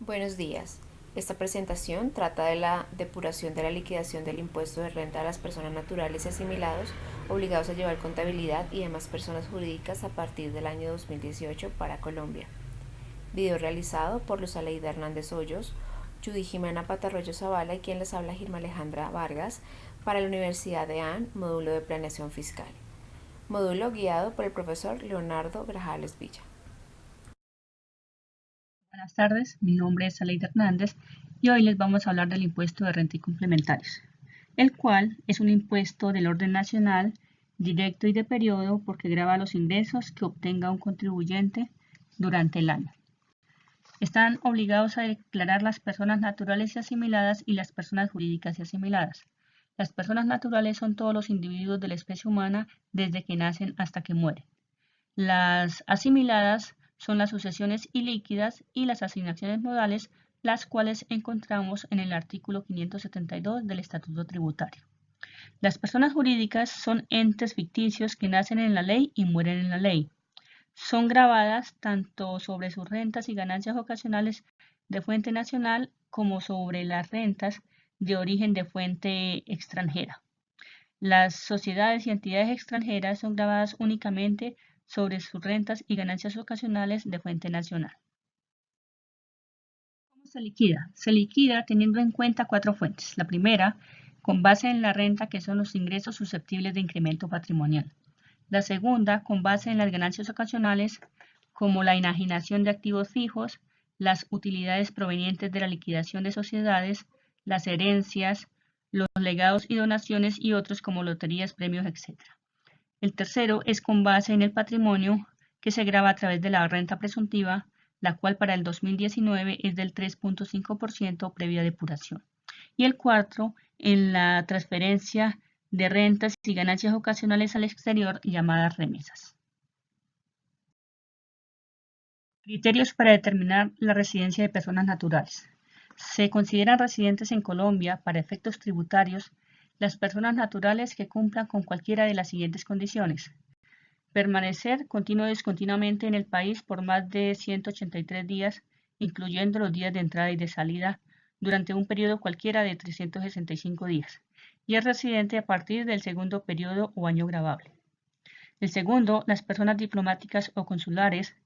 Buenos días. Esta presentación trata de la depuración de la liquidación del impuesto de renta a las personas naturales y asimilados obligados a llevar contabilidad y demás personas jurídicas a partir del año 2018 para Colombia. Video realizado por Luz Aleida Hernández Hoyos, Judy Jimena Patarroyo Zavala y quien les habla Gilma Alejandra Vargas para la Universidad de AN, módulo de planeación fiscal. Módulo guiado por el profesor Leonardo Grajales Villa. Buenas tardes, mi nombre es Aleida Hernández y hoy les vamos a hablar del impuesto de renta y complementarios, el cual es un impuesto del orden nacional, directo y de periodo porque grava los ingresos que obtenga un contribuyente durante el año. Están obligados a declarar las personas naturales y asimiladas y las personas jurídicas y asimiladas. Las personas naturales son todos los individuos de la especie humana desde que nacen hasta que mueren. Las asimiladas son las sucesiones ilíquidas y las asignaciones modales, las cuales encontramos en el artículo 572 del Estatuto Tributario. Las personas jurídicas son entes ficticios que nacen en la ley y mueren en la ley. Son gravadas tanto sobre sus rentas y ganancias ocasionales de fuente nacional como sobre las rentas de origen de fuente extranjera. Las sociedades y entidades extranjeras son gravadas únicamente sobre sus rentas y ganancias ocasionales de fuente nacional. ¿Cómo se liquida? Se liquida teniendo en cuenta cuatro fuentes. La primera, con base en la renta, que son los ingresos susceptibles de incremento patrimonial. La segunda, con base en las ganancias ocasionales, como la enajenación de activos fijos, las utilidades provenientes de la liquidación de sociedades, las herencias, los legados y donaciones y otros como loterías, premios, etc. El tercero es con base en el patrimonio que se grava a través de la renta presuntiva, la cual para el 2019 es del 3.5% previa depuración. Y el cuarto, en la transferencia de rentas y ganancias ocasionales al exterior llamadas remesas. Criterios para determinar la residencia de personas naturales. Se consideran residentes en Colombia para efectos tributarios las personas naturales que cumplan con cualquiera de las siguientes condiciones. Permanecer continuo y descontinuamente en el país por más de 183 días, incluyendo los días de entrada y de salida, durante un periodo cualquiera de 365 días, y es residente a partir del segundo periodo o año gravable. El segundo, las personas diplomáticas o consulares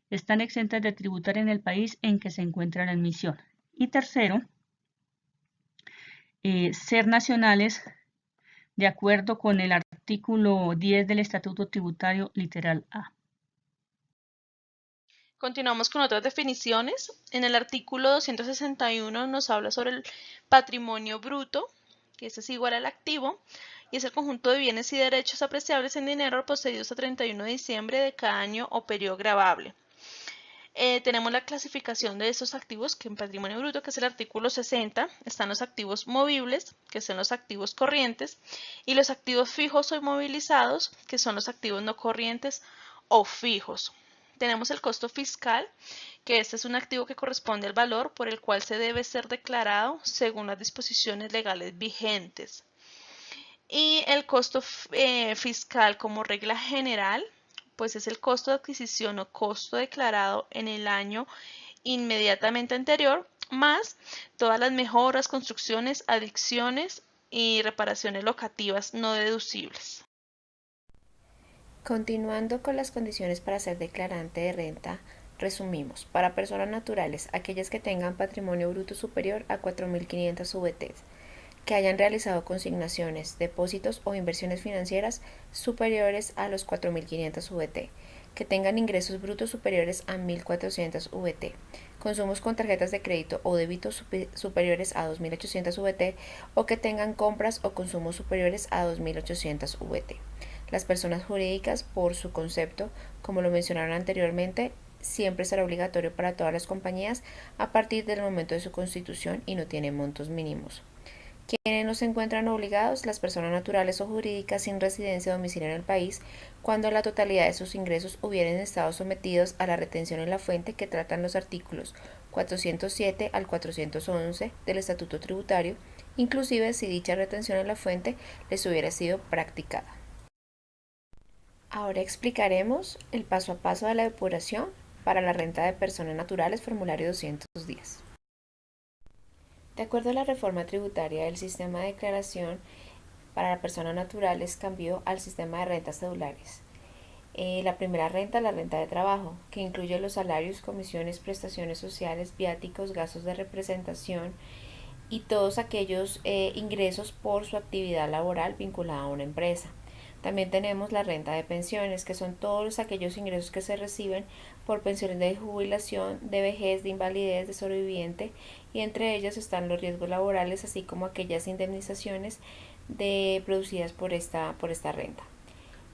están exentas de tributar en el país en que se encuentran en misión. Y tercero, ser nacionales de acuerdo con el artículo 10 del Estatuto Tributario literal A. Continuamos con otras definiciones. En el artículo 261 nos habla sobre el patrimonio bruto, que es igual al activo, y es el conjunto de bienes y derechos apreciables en dinero poseídos a 31 de diciembre de cada año o periodo gravable. Tenemos la clasificación de estos activos, que en patrimonio bruto, que es el artículo 60, están los activos movibles, que son los activos corrientes, y los activos fijos o inmovilizados, que son los activos no corrientes o fijos. Tenemos el costo fiscal, que este es un activo que corresponde al valor por el cual se debe ser declarado según las disposiciones legales vigentes. Y el costo fiscal como regla general, pues es el costo de adquisición o costo declarado en el año inmediatamente anterior, más todas las mejoras, construcciones, adicciones y reparaciones locativas no deducibles. Continuando con las condiciones para ser declarante de renta, resumimos. Para personas naturales, aquellas que tengan patrimonio bruto superior a 4.500 VTs, que hayan realizado consignaciones, depósitos o inversiones financieras superiores a los 4.500 VT, que tengan ingresos brutos superiores a 1.400 VT, consumos con tarjetas de crédito o débito superiores a 2.800 VT o que tengan compras o consumos superiores a 2.800 VT. Las personas jurídicas, por su concepto, como lo mencionaron anteriormente, siempre será obligatorio para todas las compañías a partir del momento de su constitución y no tiene montos mínimos. Quienes no se encuentran obligados, las personas naturales o jurídicas sin residencia o domicilio en el país, cuando la totalidad de sus ingresos hubieran estado sometidos a la retención en la fuente que tratan los artículos 407 al 411 del Estatuto Tributario, inclusive si dicha retención en la fuente les hubiera sido practicada. Ahora explicaremos el paso a paso de la depuración para la renta de personas naturales, formulario 210. De acuerdo a la reforma tributaria, el sistema de declaración para las personas naturales cambió al sistema de rentas cedulares. La primera renta, la renta de trabajo, que incluye los salarios, comisiones, prestaciones sociales, viáticos, gastos de representación y todos aquellos ingresos por su actividad laboral vinculada a una empresa. También tenemos la renta de pensiones, que son todos aquellos ingresos que se reciben por pensiones de jubilación, de vejez, de invalidez, de sobreviviente, y entre ellas están los riesgos laborales, así como aquellas indemnizaciones producidas por esta renta.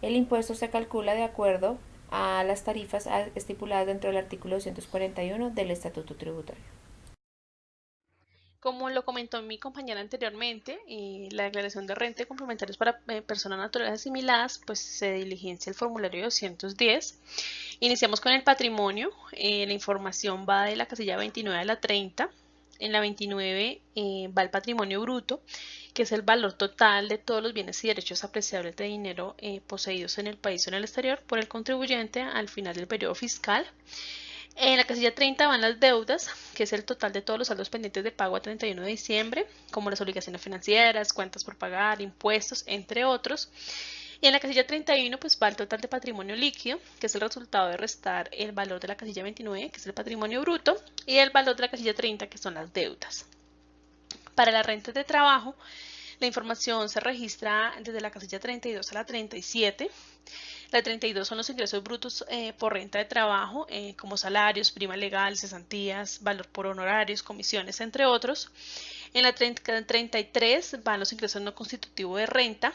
El impuesto se calcula de acuerdo a las tarifas estipuladas dentro del artículo 241 del Estatuto Tributario. Como lo comentó mi compañera anteriormente, la declaración de renta y complementarios para personas naturales asimiladas, pues se diligencia el formulario 210. Iniciamos con el patrimonio. La información va de la casilla 29 a la 30. En la 29 va el patrimonio bruto, que es el valor total de todos los bienes y derechos apreciables de dinero poseídos en el país o en el exterior por el contribuyente al final del periodo fiscal. En la casilla 30 van las deudas, que es el total de todos los saldos pendientes de pago a 31 de diciembre, como las obligaciones financieras, cuentas por pagar, impuestos, entre otros. Y en la casilla 31 pues va el total de patrimonio líquido, que es el resultado de restar el valor de la casilla 29, que es el patrimonio bruto, y el valor de la casilla 30, que son las deudas. Para las rentas de trabajo, la información se registra desde la casilla 32 a la 37. La 32 son los ingresos brutos por renta de trabajo, como salarios, prima legal, cesantías, valor por honorarios, comisiones, entre otros. En la 33 van los ingresos no constitutivos de renta.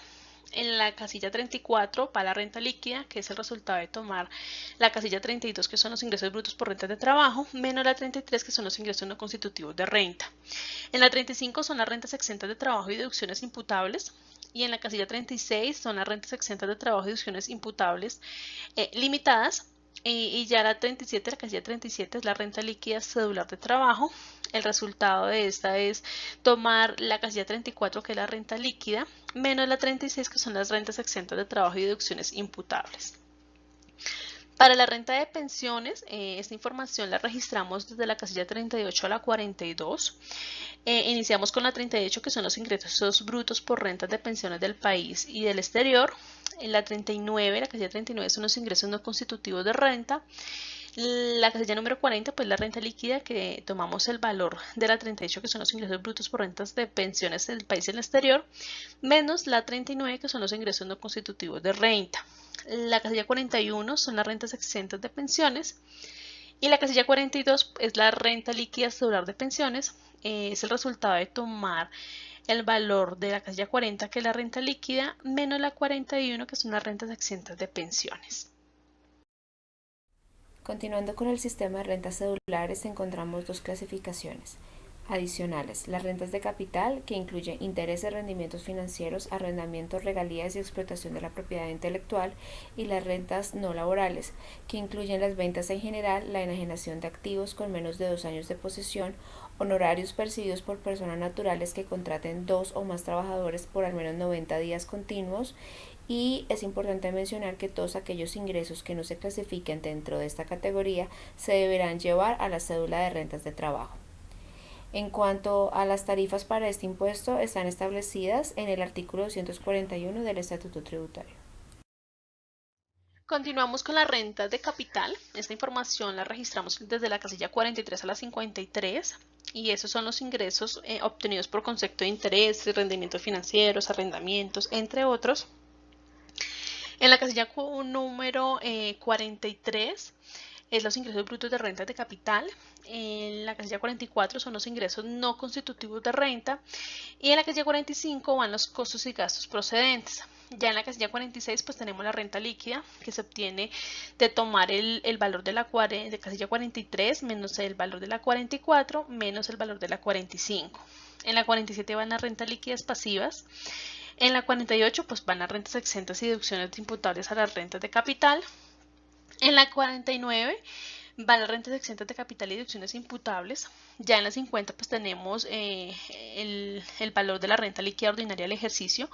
En la casilla 34 va la renta líquida, que es el resultado de tomar la casilla 32, que son los ingresos brutos por renta de trabajo, menos la 33, que son los ingresos no constitutivos de renta. En la 35 son las rentas exentas de trabajo y deducciones imputables. Y en la casilla 36 son las rentas exentas de trabajo y deducciones imputables limitadas. Y ya la 37, la casilla 37 es la renta líquida cedular de trabajo. El resultado de esta es tomar la casilla 34, que es la renta líquida, menos la 36, que son las rentas exentas de trabajo y deducciones imputables. Para la renta de pensiones, esta información la registramos desde la casilla 38 a la 42. Iniciamos con la 38, que son los ingresos brutos por rentas de pensiones del país y del exterior. En la 39, la casilla 39 son los ingresos no constitutivos de renta. La casilla número 40, pues la renta líquida, que tomamos el valor de la 38, que son los ingresos brutos por rentas de pensiones del país y el exterior, menos la 39, que son los ingresos no constitutivos de renta. La casilla 41 son las rentas exentas de pensiones. Y la casilla 42 es la renta líquida cedular de pensiones. Es el resultado de tomar el valor de la casilla 40, que es la renta líquida, menos la 41, que son las rentas exentas de pensiones. Continuando con el sistema de rentas cedulares, encontramos dos clasificaciones adicionales: las rentas de capital, que incluye intereses, rendimientos financieros, arrendamientos, regalías y explotación de la propiedad intelectual, y las rentas no laborales, que incluyen las ventas en general, la enajenación de activos con menos de 2 años de posesión, honorarios percibidos por personas naturales que contraten 2 o más trabajadores por al menos 90 días continuos. Y es importante mencionar que todos aquellos ingresos que no se clasifiquen dentro de esta categoría se deberán llevar a la cédula de rentas de trabajo. En cuanto a las tarifas para este impuesto, están establecidas en el artículo 241 del Estatuto Tributario. Continuamos con las rentas de capital. Esta información la registramos desde la casilla 43 a la 53. Y esos son los ingresos obtenidos por concepto de intereses, rendimientos financieros, arrendamientos, entre otros. En la casilla número 43 es los ingresos brutos de rentas de capital. En la casilla 44 son los ingresos no constitutivos de renta. Y en la casilla 45 van los costos y gastos procedentes. Ya en la casilla 46 pues tenemos la renta líquida, que se obtiene de tomar el valor de la casilla 43 menos el valor de la 44 menos el valor de la 45. En la 47 van las rentas líquidas pasivas. En la 48 pues van las rentas exentas y deducciones imputables a las rentas de capital. En la 49 van las rentas exentas de capital y deducciones imputables. Ya en la 50 pues tenemos el valor de la renta líquida ordinaria del ejercicio,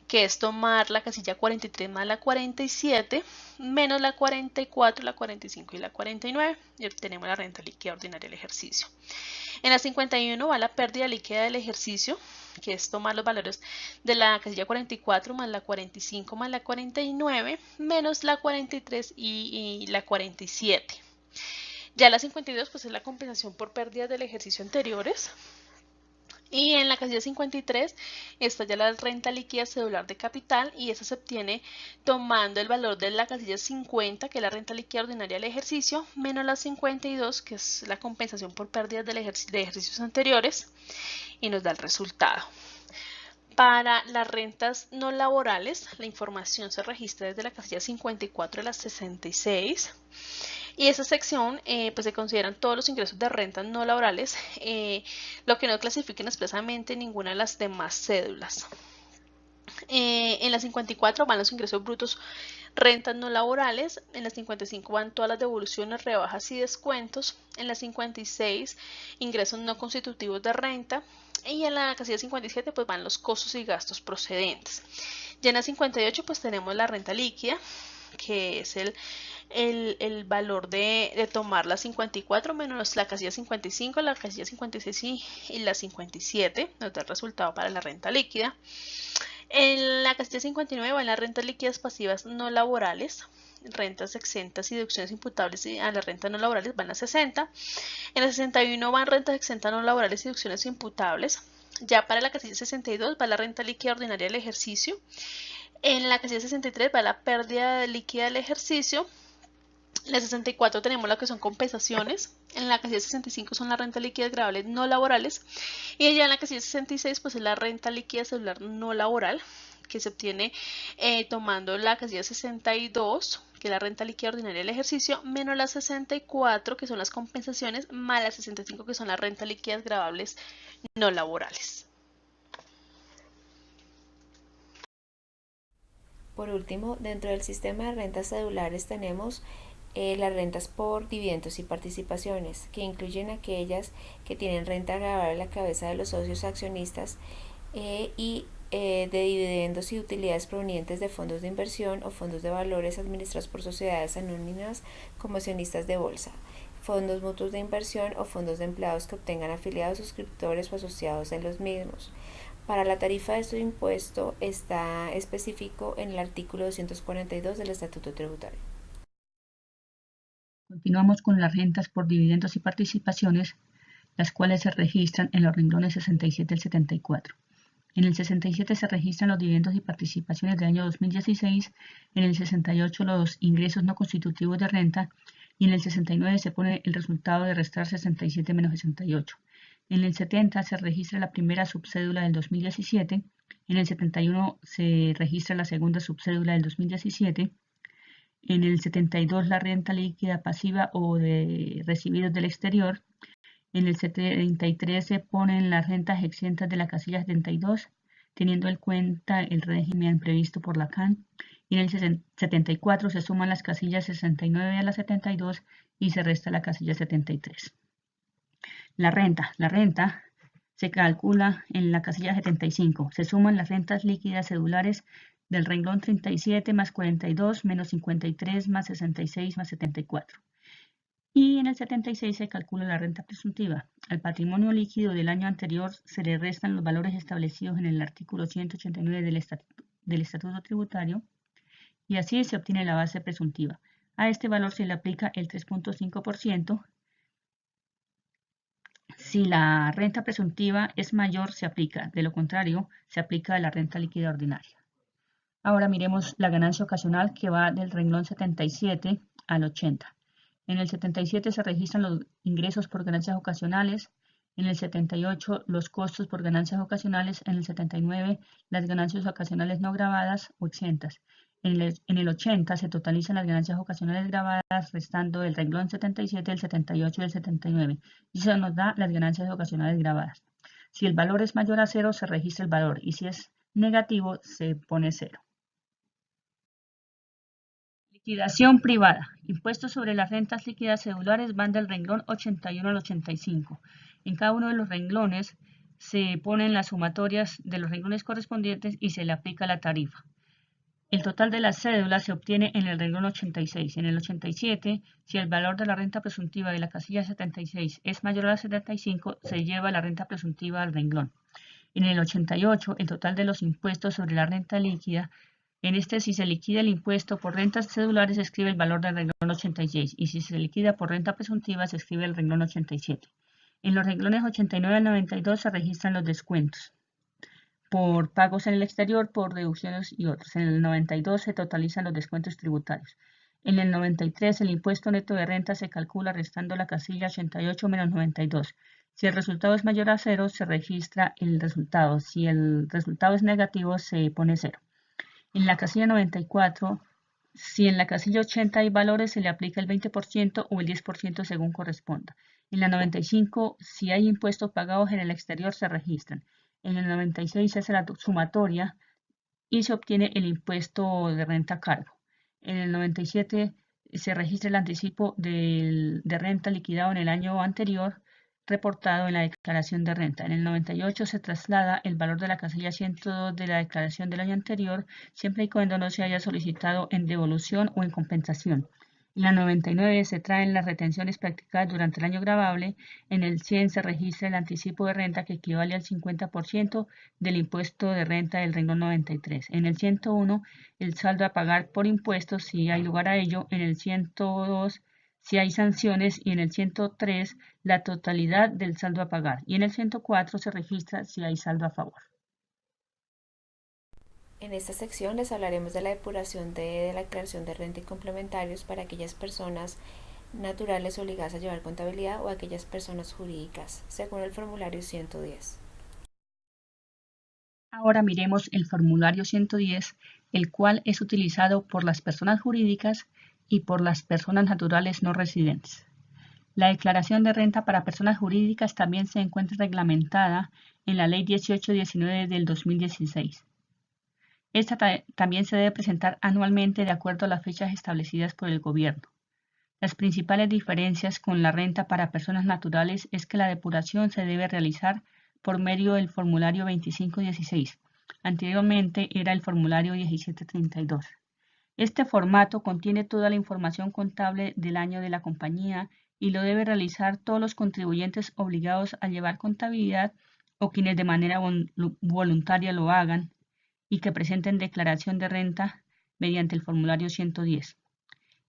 que es tomar la casilla 43 más la 47 menos la 44, la 45 y la 49 y obtenemos la renta líquida ordinaria del ejercicio. En la 51 va la pérdida líquida del ejercicio, que es tomar los valores de la casilla 44 más la 45 más la 49 menos la 43 y la 47. Ya la 52 pues es la compensación por pérdidas del ejercicio anteriores. Y en la casilla 53 está ya la renta líquida cedular de capital y esa se obtiene tomando el valor de la casilla 50, que es la renta líquida ordinaria del ejercicio, menos la 52, que es la compensación por pérdidas de ejercicios anteriores, y nos da el resultado. Para las rentas no laborales, la información se registra desde la casilla 54 a la 66. Y esa sección pues se consideran todos los ingresos de rentas no laborales, lo que no clasifiquen expresamente ninguna de las demás cédulas. En la 54 van los ingresos brutos rentas no laborales, en la 55 van todas las devoluciones, rebajas y descuentos, en la 56 ingresos no constitutivos de renta y en la casilla 57 pues van los costos y gastos procedentes. Ya en la 58 pues tenemos la renta líquida, que es el valor de tomar la 54 menos la casilla 55, la casilla 56 y la 57, nos da el resultado para la renta líquida. En la casilla 59 van las rentas líquidas pasivas no laborales, rentas exentas y deducciones imputables a las rentas no laborales van a 60. En la 61 van rentas exentas no laborales y deducciones imputables. Ya para la casilla 62 va la renta líquida ordinaria del ejercicio. En la casilla 63 va la pérdida líquida del ejercicio. En la 64 tenemos lo que son compensaciones. En la casilla 65 son las rentas líquidas gravables no laborales. Y ya en la casilla 66 pues es la renta líquida celular no laboral, que se obtiene tomando la casilla 62, que es la renta líquida ordinaria del ejercicio, menos la 64, que son las compensaciones, más la 65, que son las rentas líquidas gravables no laborales. Por último, dentro del sistema de rentas cedulares tenemos las rentas por dividendos y participaciones, que incluyen aquellas que tienen renta agravable a la cabeza de los socios accionistas y de dividendos y utilidades provenientes de fondos de inversión o fondos de valores administrados por sociedades anónimas como accionistas de bolsa, fondos mutuos de inversión o fondos de empleados que obtengan afiliados, suscriptores o asociados en los mismos. Para la tarifa de su impuesto está específico en el artículo 242 del Estatuto Tributario. Continuamos con las rentas por dividendos y participaciones, las cuales se registran en los renglones 67 al 74. En el 67 se registran los dividendos y participaciones del año 2016, en el 68 los ingresos no constitutivos de renta y en el 69 se pone el resultado de restar 67 menos 68. En el 70 se registra la primera subcédula del 2017, en el 71 se registra la segunda subcédula del 2017, en el 72 la renta líquida pasiva o de recibidos del exterior, en el 73 se ponen las rentas exentas de la casilla 72, teniendo en cuenta el régimen previsto por la CAN, y en el 74 se suman las casillas 69 a la 72 y se resta la casilla 73. La renta se calcula en la casilla 75. Se suman las rentas líquidas cedulares del renglón 37 más 42 menos 53 más 66 más 74. Y en el 76 se calcula la renta presuntiva. Al patrimonio líquido del año anterior se le restan los valores establecidos en el artículo 189 del Estatuto Tributario y así se obtiene la base presuntiva. A este valor se le aplica el 3.5%. Si la renta presuntiva es mayor, se aplica. De lo contrario, se aplica la renta líquida ordinaria. Ahora miremos la ganancia ocasional, que va del renglón 77 al 80. En el 77 se registran los ingresos por ganancias ocasionales, en el 78 los costos por ganancias ocasionales, en el 79 las ganancias ocasionales no grabadas o exentas. En el 80 se totalizan las ganancias ocasionales grabadas, restando el renglón 77, el 78 y el 79. Y eso nos da las ganancias ocasionales grabadas. Si el valor es mayor a 0, se registra el valor, y si es negativo, se pone 0. Liquidación privada. Impuestos sobre las rentas líquidas cedulares van del renglón 81 al 85. En cada uno de los renglones se ponen las sumatorias de los renglones correspondientes y se le aplica la tarifa. El total de las cédulas se obtiene en el renglón 86. En el 87, si el valor de la renta presuntiva de la casilla 76 es mayor a la 75, se lleva la renta presuntiva al renglón. En el 88, el total de los impuestos sobre la renta líquida. En este, si se liquida el impuesto por rentas cedulares, se escribe el valor del renglón 86, y si se liquida por renta presuntiva, se escribe el renglón 87. En los renglones 89 al 92 se registran los descuentos por pagos en el exterior, por deducciones y otros. En el 92 se totalizan los descuentos tributarios. En el 93 el impuesto neto de renta se calcula restando la casilla 88 menos 92. Si el resultado es mayor a 0, se registra el resultado. Si el resultado es negativo, se pone 0. En la casilla 94, si en la casilla 80 hay valores, se le aplica el 20% o el 10% según corresponda. En la 95, si hay impuestos pagados en el exterior, se registran. En el 96 se hace la sumatoria y se obtiene el impuesto de renta a cargo. En el 97 se registra el anticipo de renta liquidado en el año anterior, reportado en la declaración de renta. En el 98 se traslada el valor de la casilla 102 de la declaración del año anterior, siempre y cuando no se haya solicitado en devolución o en compensación. En la 99 se traen las retenciones practicadas durante el año gravable. En el 100 se registra el anticipo de renta que equivale al 50% del impuesto de renta del renglón 93. En el 101 el saldo a pagar por impuestos si hay lugar a ello. En el 102 si hay sanciones y en el 103 la totalidad del saldo a pagar. Y en el 104 se registra si hay saldo a favor. En esta sección les hablaremos de la depuración de la declaración de renta y complementarios para aquellas personas naturales obligadas a llevar contabilidad o aquellas personas jurídicas, según el formulario 110. Ahora miremos el formulario 110, el cual es utilizado por las personas jurídicas y por las personas naturales no residentes. La declaración de renta para personas jurídicas también se encuentra reglamentada en la Ley 1819 del 2016. Esta también se debe presentar anualmente de acuerdo a las fechas establecidas por el gobierno. Las principales diferencias con la renta para personas naturales es que la depuración se debe realizar por medio del formulario 2516. Anteriormente era el formulario 1732. Este formato contiene toda la información contable del año de la compañía y lo debe realizar todos los contribuyentes obligados a llevar contabilidad o quienes de manera voluntaria lo hagan y que presenten declaración de renta mediante el formulario 110.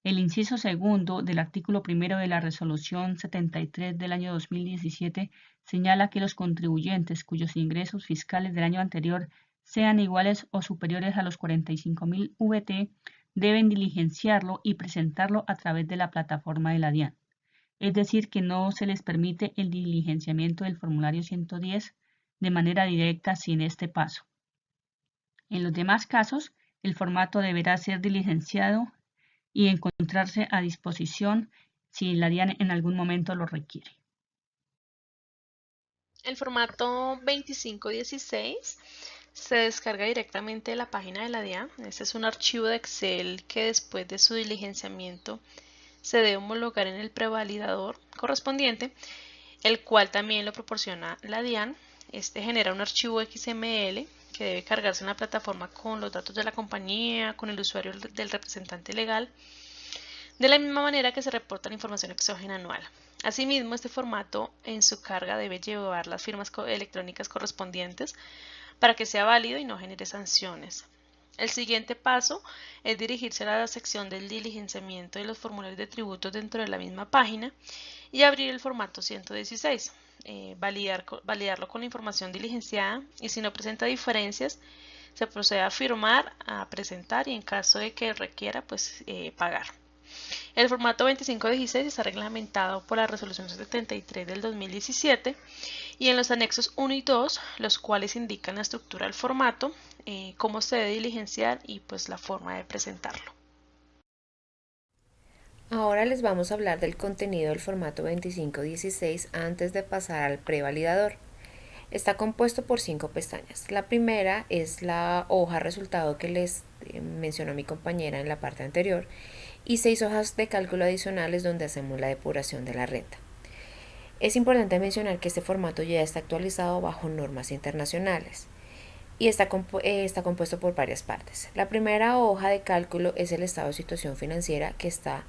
El inciso segundo del artículo primero de la Resolución 73 del año 2017 señala que los contribuyentes cuyos ingresos fiscales del año anterior sean iguales o superiores a los 45.000 VT deben diligenciarlo y presentarlo a través de la plataforma de la DIAN. Es decir, que no se les permite el diligenciamiento del formulario 110 de manera directa sin este paso. En los demás casos, el formato deberá ser diligenciado y encontrarse a disposición si la DIAN en algún momento lo requiere. El formato 2516 se descarga directamente de la página de la DIAN. Este es un archivo de Excel que después de su diligenciamiento se debe homologar en el prevalidador correspondiente, el cual también lo proporciona la DIAN. Este genera un archivo XML que debe cargarse en la plataforma con los datos de la compañía, con el usuario del representante legal, de la misma manera que se reporta la información exógena anual. Asimismo, este formato en su carga debe llevar las firmas electrónicas correspondientes para que sea válido y no genere sanciones. El siguiente paso es dirigirse a la sección del diligenciamiento de los formularios de tributos dentro de la misma página y abrir el formato 116. Validarlo con la información diligenciada y si no presenta diferencias se procede a firmar, a presentar y en caso de que requiera pues pagar. El formato 2516 está reglamentado por la Resolución 73 del 2017 y en los anexos 1 y 2, los cuales indican la estructura del formato, cómo se debe diligenciar y pues la forma de presentarlo. Ahora les vamos a hablar del contenido del formato 2516 antes de pasar al prevalidador. Está compuesto por 5 pestañas. La primera es la hoja resultado que les mencionó mi compañera en la parte anterior y 6 hojas de cálculo adicionales donde hacemos la depuración de la renta. Es importante mencionar que este formato ya está actualizado bajo normas internacionales y está compuesto por varias partes. La primera hoja de cálculo es el estado de situación financiera, que está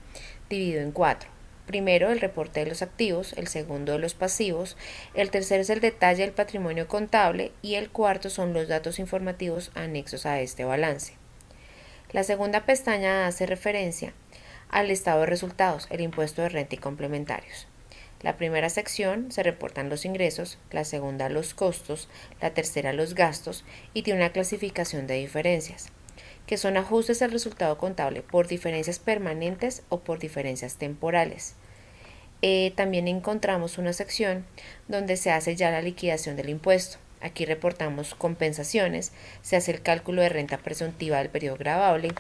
dividido en 4. Primero, el reporte de los activos, el segundo de los pasivos, el tercero es el detalle del patrimonio contable y el cuarto son los datos informativos anexos a este balance. La segunda pestaña hace referencia al estado de resultados, el impuesto de renta y complementarios. La primera sección se reportan los ingresos, la segunda los costos, la tercera los gastos y tiene una clasificación de diferencias, que son ajustes al resultado contable por diferencias permanentes o por diferencias temporales. También encontramos una sección donde se hace ya la liquidación del impuesto. Aquí reportamos compensaciones, se hace el cálculo de renta presuntiva del periodo gravable,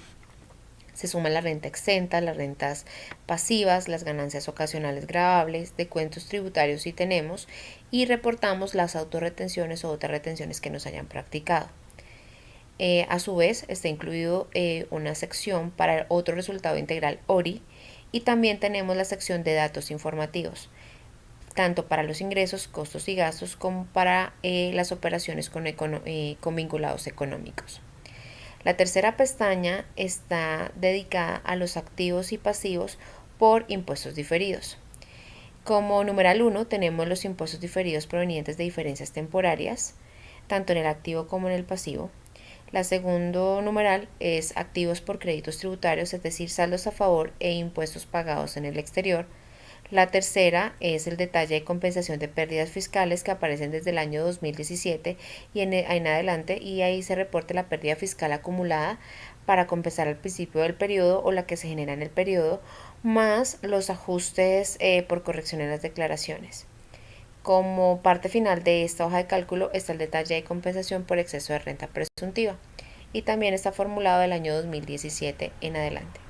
se suma la renta exenta, las rentas pasivas, las ganancias ocasionales gravables, descuentos tributarios si tenemos, y reportamos las autorretenciones o otras retenciones que nos hayan practicado. A su vez está incluido una sección para el otro resultado integral ORI, y también tenemos la sección de datos informativos, tanto para los ingresos, costos y gastos como para las operaciones con vinculados económicos. La tercera pestaña está dedicada a los activos y pasivos por impuestos diferidos. Como numeral 1 tenemos los impuestos diferidos provenientes de diferencias temporarias, tanto en el activo como en el pasivo. La segundo numeral es activos por créditos tributarios, es decir, saldos a favor e impuestos pagados en el exterior. La tercera es el detalle de compensación de pérdidas fiscales que aparecen desde el año 2017 y en adelante, y ahí se reporta la pérdida fiscal acumulada para compensar al principio del periodo o la que se genera en el periodo, más los ajustes por corrección en las declaraciones. Como parte final de esta hoja de cálculo está el detalle de compensación por exceso de renta presuntiva y también está formulado del año 2017 en adelante.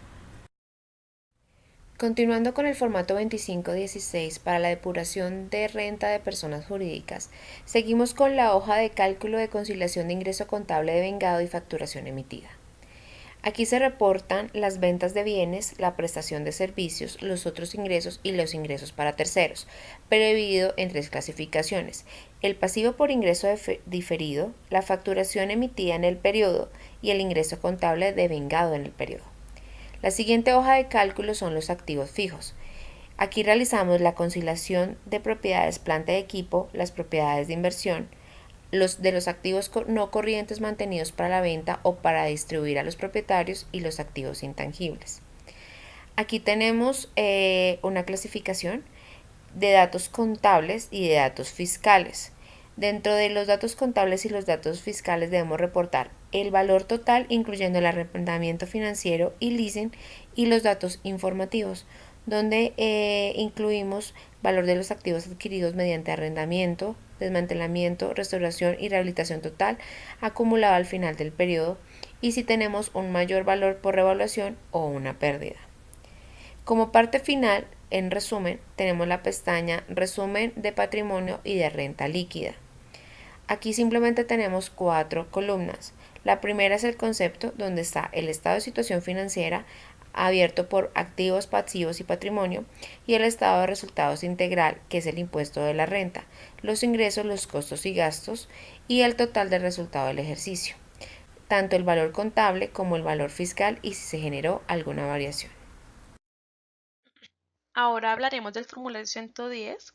Continuando con el formato 2516 para la depuración de renta de personas jurídicas, seguimos con la hoja de cálculo de conciliación de ingreso contable de vengado y facturación emitida. Aquí se reportan las ventas de bienes, la prestación de servicios, los otros ingresos y los ingresos para terceros, pero dividido en 3 clasificaciones: el pasivo por ingreso diferido, la facturación emitida en el periodo y el ingreso contable de vengado en el periodo. La siguiente hoja de cálculo son los activos fijos. Aquí realizamos la conciliación de propiedades planta y equipo, las propiedades de inversión, los activos no corrientes mantenidos para la venta o para distribuir a los propietarios y los activos intangibles. Aquí tenemos una clasificación de datos contables y de datos fiscales. Dentro de los datos contables y los datos fiscales debemos reportar el valor total, incluyendo el arrendamiento financiero y leasing, y los datos informativos, donde incluimos valor de los activos adquiridos mediante arrendamiento, desmantelamiento, restauración y rehabilitación total acumulado al final del periodo, y si tenemos un mayor valor por revaluación o una pérdida. Como parte final, en resumen, tenemos la pestaña Resumen de patrimonio y de renta líquida. Aquí simplemente tenemos 4 columnas. La primera es el concepto, donde está el estado de situación financiera abierto por activos, pasivos y patrimonio, y el estado de resultados integral, que es el impuesto de la renta, los ingresos, los costos y gastos, y el total del resultado del ejercicio, tanto el valor contable como el valor fiscal y si se generó alguna variación. Ahora hablaremos del formulario 110.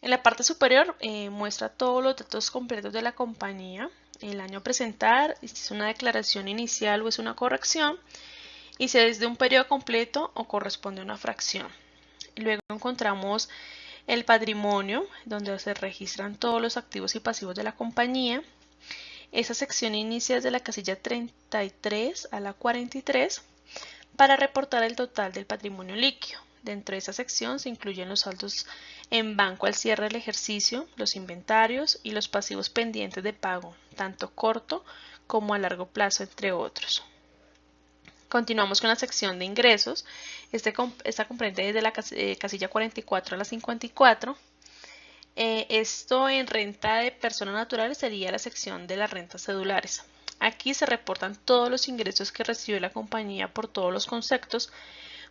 En la parte superior muestra todos los datos completos de la compañía, el año a presentar, si es una declaración inicial o es una corrección, y si es de un periodo completo o corresponde a una fracción. Luego encontramos el patrimonio, donde se registran todos los activos y pasivos de la compañía. Esa sección inicia desde la casilla 33 a la 43 para reportar el total del patrimonio líquido. Dentro de esa sección se incluyen los saldos en banco al cierre del ejercicio, los inventarios y los pasivos pendientes de pago, tanto corto como a largo plazo, entre otros. Continuamos con la sección de ingresos. Esta comprende desde la casilla 44 a la 54. Esto en renta de personas naturales sería la sección de las rentas cedulares. Aquí se reportan todos los ingresos que recibió la compañía por todos los conceptos,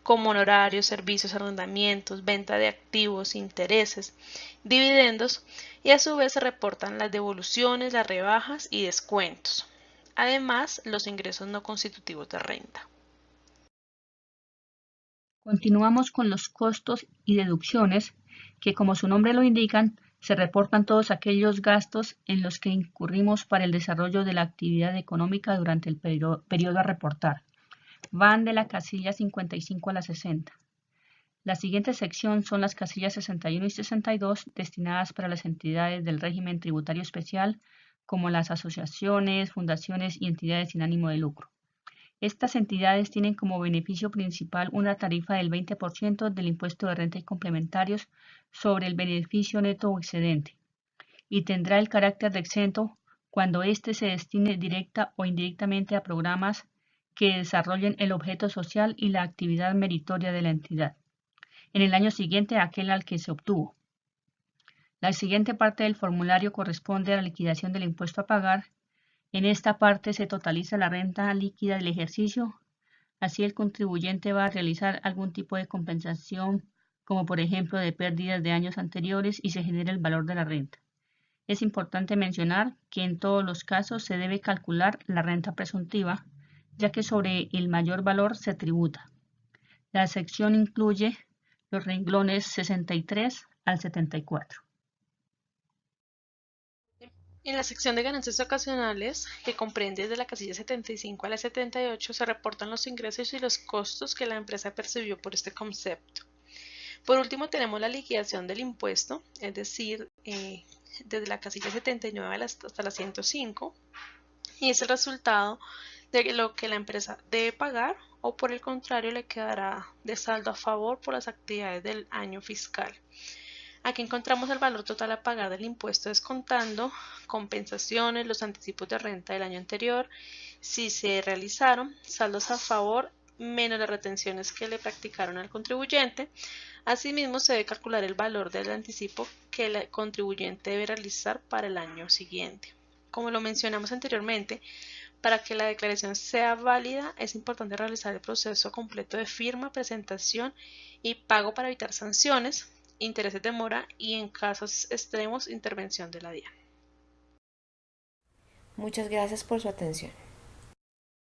como honorarios, servicios, arrendamientos, venta de activos, intereses, dividendos, y a su vez se reportan las devoluciones, las rebajas y descuentos. Además, los ingresos no constitutivos de renta. Continuamos con los costos y deducciones, que como su nombre lo indican, se reportan todos aquellos gastos en los que incurrimos para el desarrollo de la actividad económica durante el periodo a reportar. Van de la casilla 55 a la 60. La siguiente sección son las casillas 61 y 62 destinadas para las entidades del régimen tributario especial, como las asociaciones, fundaciones y entidades sin ánimo de lucro. Estas entidades tienen como beneficio principal una tarifa del 20% del impuesto de renta y complementarios sobre el beneficio neto o excedente, y tendrá el carácter de exento cuando éste se destine directa o indirectamente a programas que desarrollen el objeto social y la actividad meritoria de la entidad en el año siguiente a aquel al que se obtuvo. La siguiente parte del formulario corresponde a la liquidación del impuesto a pagar. En esta parte se totaliza la renta líquida del ejercicio. Así el contribuyente va a realizar algún tipo de compensación, como por ejemplo de pérdidas de años anteriores, y se genera el valor de la renta. Es importante mencionar que en todos los casos se debe calcular la renta presuntiva, ya que sobre el mayor valor se tributa. La sección incluye los renglones 63 al 74. En la sección de ganancias ocasionales, que comprende desde la casilla 75 a la 78, se reportan los ingresos y los costos que la empresa percibió por este concepto. Por último, tenemos la liquidación del impuesto, es decir, desde la casilla 79 hasta la 105, y es el resultado de lo que la empresa debe pagar o por el contrario le quedará de saldo a favor por las actividades del año fiscal. Aquí encontramos el valor total a pagar del impuesto descontando compensaciones, los anticipos de renta del año anterior, si se realizaron, saldos a favor menos las retenciones que le practicaron al contribuyente. Asimismo, se debe calcular el valor del anticipo que el contribuyente debe realizar para el año siguiente. Como lo mencionamos anteriormente, para que la declaración sea válida es importante realizar el proceso completo de firma, presentación y pago para evitar sanciones, intereses de mora y, en casos extremos, intervención de la DIAN. Muchas gracias por su atención.